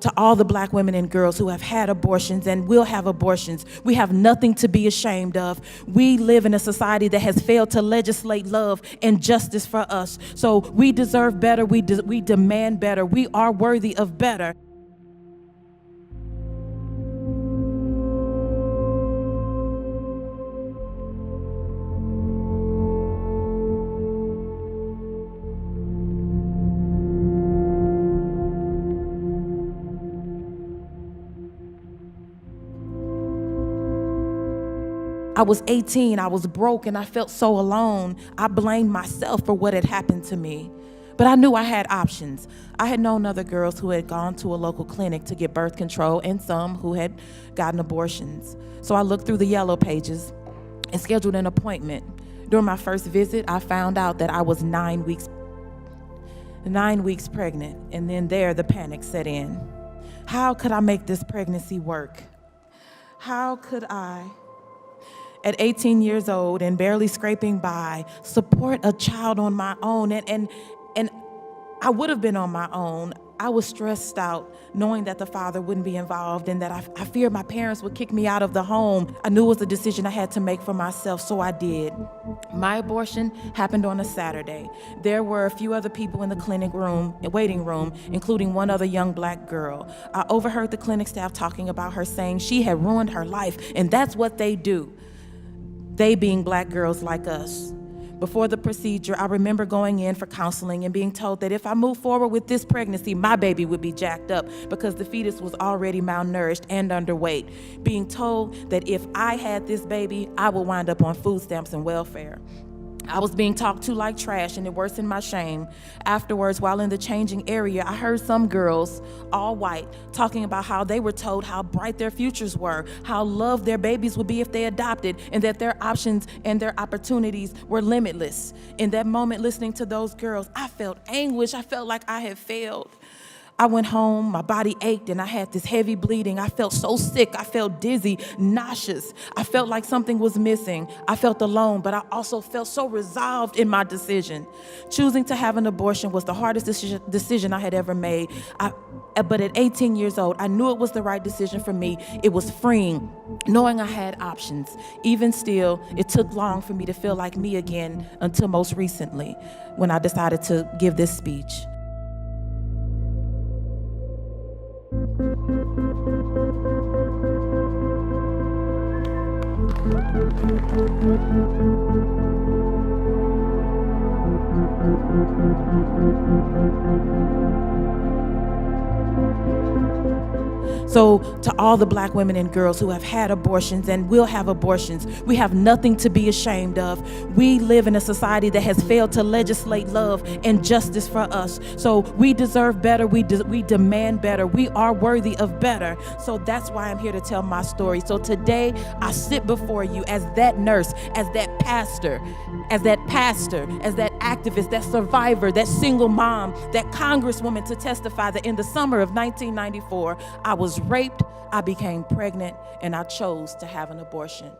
To all the black women and girls who have had abortions and will have abortions, we have nothing to be ashamed of. We live in a society that has failed to legislate love and justice for us. So we deserve better, we demand better, we are worthy of better. I was 18, I was broke, and I felt so alone. I blamed myself for what had happened to me. But I knew I had options. I had known other girls who had gone to a local clinic to get birth control and some who had gotten abortions. So I looked through the yellow pages and scheduled an appointment. During my first visit, I found out that I was 9 weeks pregnant, and then the panic set in. How could I make this pregnancy work? How could I, at 18 years old and barely scraping by, support a child on my own? And I would have been on my own. I was stressed out knowing that the father wouldn't be involved and that I feared my parents would kick me out of the home. I knew it was a decision I had to make for myself, so I did. My abortion happened on a Saturday. There were a few other people in the waiting room, including one other young black girl. I overheard the clinic staff talking about her, saying she had ruined her life, and that's what they do. They being black girls like us. Before the procedure, I remember going in for counseling and being told that if I moved forward with this pregnancy, my baby would be jacked up because the fetus was already malnourished and underweight. Being told that if I had this baby, I would wind up on food stamps and welfare. I was being talked to like trash, and it worsened my shame. Afterwards, while in the changing area, I heard some girls, all white, talking about how they were told how bright their futures were, how loved their babies would be if they adopted, and that their options and their opportunities were limitless. In that moment, listening to those girls, I felt anguish. I felt like I had failed. I went home, my body ached, and I had this heavy bleeding. I felt so sick, I felt dizzy, nauseous. I felt like something was missing. I felt alone, but I also felt so resolved in my decision. Choosing to have an abortion was the hardest decision I had ever made. But at 18 years old, I knew it was the right decision for me. It was freeing, knowing I had options. Even still, it took long for me to feel like me again until most recently, when I decided to give this speech. So to all the black women and girls who have had abortions and will have abortions, we have nothing to be ashamed of. We live in a society that has failed to legislate love and justice for us. So we deserve better, we demand better, we are worthy of better. So that's why I'm here to tell my story. So today I sit before you as that nurse, as that pastor, as that activist, that survivor, that single mom, that congresswoman, to testify that in the summer of 1994, I was raped, I became pregnant, and I chose to have an abortion.